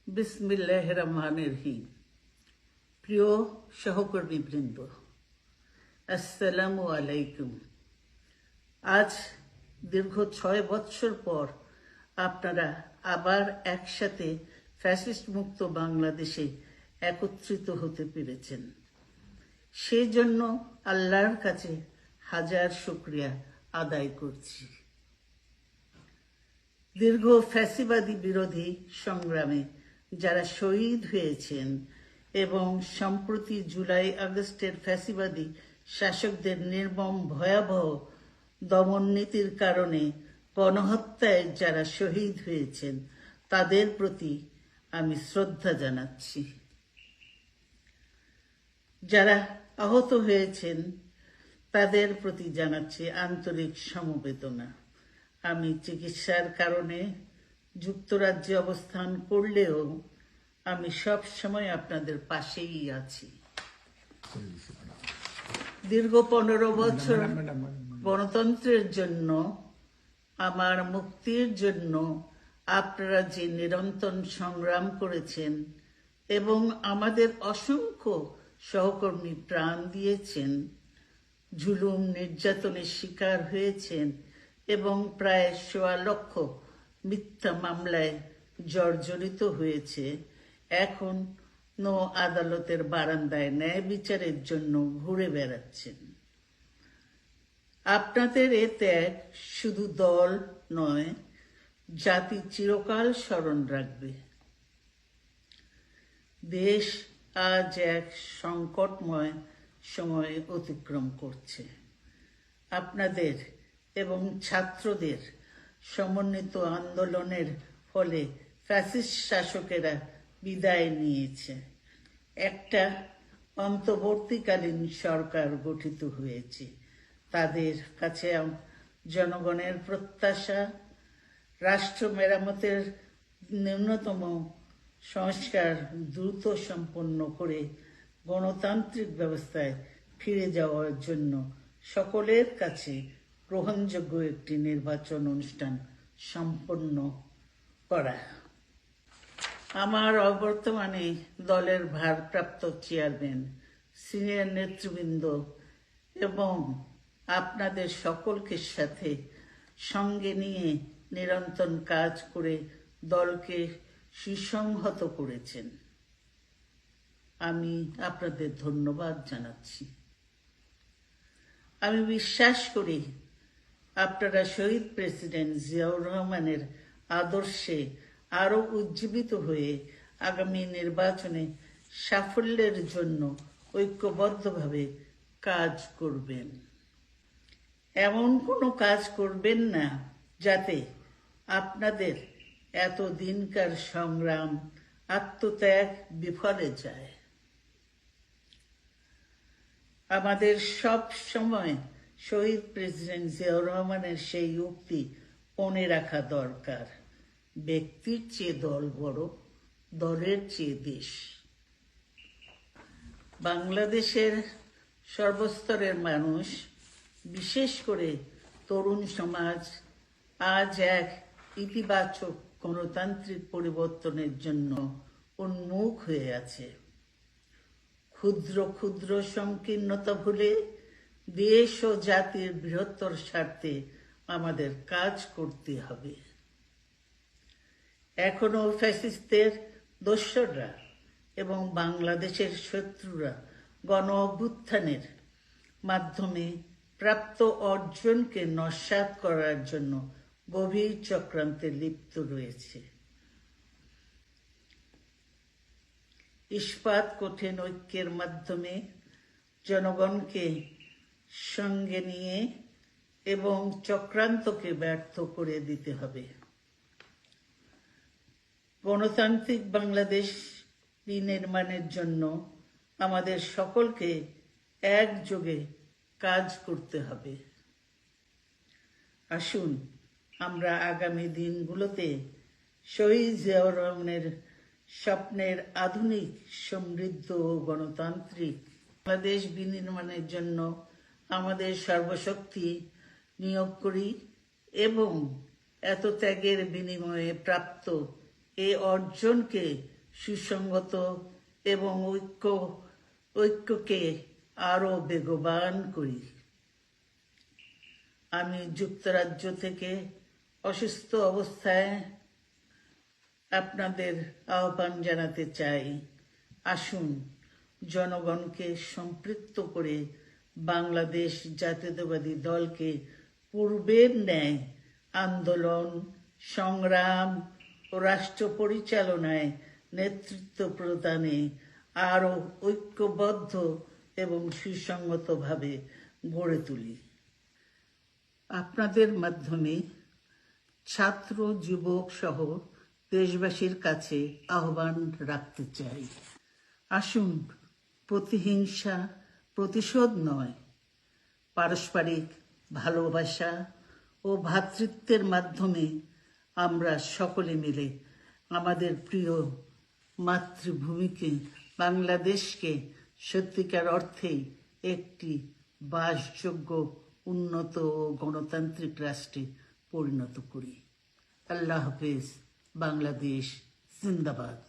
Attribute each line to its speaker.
Speaker 1: বিসমিল্লাহির রহমানির রহিম। প্রিয় সহকর্মীবৃন্দ, আসসালামু আলাইকুম। আজ দীর্ঘ 6 বৎসর পর আপনারা আবার একসাথে ফ্যাসিস্ট মুক্ত বাংলাদেশে একত্রিত হতে পেরেছেন। সেই জন্য আল্লাহর কাছে হাজার শুকরিয়া আদায় করছি। দীর্ঘ ফ্যাসিবাদী বিরোধী সংগ্রামে যারা শহীদ হয়েছেন এবং সম্প্রতি জুলাই আগস্টের ফ্যাসিবাদী শাসকদের নির্মম ভয়াবহ দমন নীতির কারণে গণহত্যায় যারা শহীদ হয়েছেন তাদের প্রতি আমি শ্রদ্ধা জানাচ্ছি। যারা আহত হয়েছেন তাদের প্রতি জানাচ্ছি আন্তরিক সমবেদনা। আমি চিকিৎসার কারণে যুক্তরাজ্যে অবস্থান করলেও আমি সব সময় আপনাদের পাশেই আছি। দীর্ঘ 15 বছর গণতন্ত্রের জন্য, আমার মুক্তির জন্য আপনারা যে নিরন্তর সংগ্রাম করেছেন এবং আমাদের অসংখ্য সহকর্মী প্রাণ দিয়েছেন, জুলুম নির্যাতনের শিকার হয়েছেন এবং প্রায় 1.25 লক্ষ মিথ্যা মামলায় জর্জরিত হয়েছে, এখন আদালতের বারান্দায় ন্যায় বিচারের জন্য ঘুরে বেড়াচ্ছেন। আপনাদের এ ত্যাগ শুধু দল নয়, জাতি চিরকাল স্মরণ রাখবে। দেশ আজ এক সংকটময় সময় অতিক্রম করছে। আপনাদের এবং ছাত্রদের সমন্বিত আন্দোলনের ফলে ফ্যাসিস্ট শাসকেরা বিদায় নিয়েছে। একটা অন্তর্বর্তীকালীন সরকার গঠিত হয়েছে। তাদের কাছে জনগণের প্রত্যাশা, রাষ্ট্র মেরামতের ন্যূনতম সংস্কার দ্রুত সম্পন্ন করে গণতান্ত্রিক ব্যবস্থায় ফিরে যাওয়ার জন্য সকলের কাছে গ্রহণযোগ্য একটি নির্বাচন অনুষ্ঠান সম্পন্ন করা। আমার অবর্তমানে দলের ভারপ্রাপ্ত চেয়ারম্যান, সিনিয়র নেতৃবৃন্দ এবং আপনাদের সকলকে সাথে সঙ্গে নিয়ে নিরন্তর কাজ করে দলকে সুসংহত করেছেন। আমি আপনাদের ধন্যবাদ জানাচ্ছি। আমি বিশ্বাস করি আপনারা শহীদ প্রেসিডেন্ট জিয়াউর রহমানের আদর্শে আরো উজ্জীবিত হয়ে আগামী নির্বাচনে সাফল্যের জন্য ঐক্যবদ্ধভাবে কাজ করবেন। এমন কোনো কাজ করবেন না যাতে আপনাদের এত দিনকার সংগ্রাম, আত্মত্যাগ বিফলে যায়। আমাদের সব সময় শহীদ প্রেসিডেন্ট জিয়াউর রহমানের সেই উক্তি মনে রাখা দরকার, ব্যক্তির চেয়ে দল বড়, দলের চেয়ে দেশ। বাংলাদেশের সর্বস্তরের মানুষ, বিশেষ করে তরুণ সমাজ আজ এক ইতিবাচক গণতান্ত্রিক পরিবর্তনের জন্য উন্মুখ হয়ে আছে। ক্ষুদ্র ক্ষুদ্র সংকীর্ণতা ভুলে দেশ ও জাতির বৃহত্তর স্বার্থে আমাদের কাজ করতে হবে। এখনো ফ্যাসিস্টদের দোসররা এবং বাংলাদেশের শত্রুরা গণ অভ্যুত্থানের মাধ্যমে প্রাপ্ত অর্জনকে নস্যাৎ করার জন্য গভীর চক্রান্তে লিপ্ত রয়েছে। ইস্পাত কঠিন ঐক্যের মাধ্যমে জনগণকে সঙ্গে নিয়ে এবং চক্রান্তকে ব্যর্থ করে দিতে হবে। গণতান্ত্রিক বাংলাদেশ বিনির্মাণের জন্য আমাদের সকলকে একযোগে কাজ করতে হবে। আসুন আমরা আগামী দিনগুলোতে শহীদ জিয়াউর রহমানের স্বপ্নের আধুনিক, সমৃদ্ধ ও গণতান্ত্রিক বাংলাদেশ বিনির্মাণের জন্য আমাদের সর্বশক্তি নিয়োগ করি এবং এত ত্যাগের বিনিময়ে প্রাপ্ত এই অর্জনকে সুসংগত এবং ঐক্যকে আরো বেগবান করি। আমি যুক্তরাজ্য থেকে অসুস্থ অবস্থায় আপনাদের আহ্বান জানাতে চাই, আসুন জনগণকে সম্পৃক্ত করে বাংলাদেশ জাতীয়তাবাদী দলকে পূর্বের ন্যায় আন্দোলন, সংগ্রাম ও রাষ্ট্র পরিচালনায় নেতৃত্ব প্রদানে আরো ঐক্যবদ্ধ এবং সুসংগতভাবে গড়ে তুলি। আপনাদের মাধ্যমে ছাত্র, যুবক সহ দেশবাসীর কাছে আহ্বান রাখতে চাই, আসুন প্রতিহিংসা, প্রতিশোধ নয়, পারস্পরিক ভালোবাসা ও ভ্রাতৃত্বের মাধ্যমে আমরা সকলে মিলে আমাদের প্রিয় মাতৃভূমিকে, বাংলাদেশকে সত্যিকার অর্থেই একটি বাসযোগ্য, উন্নত ও গণতান্ত্রিক রাষ্ট্রে পরিণত করি। আল্লাহ হাফেজ। বাংলাদেশ জিন্দাবাদ।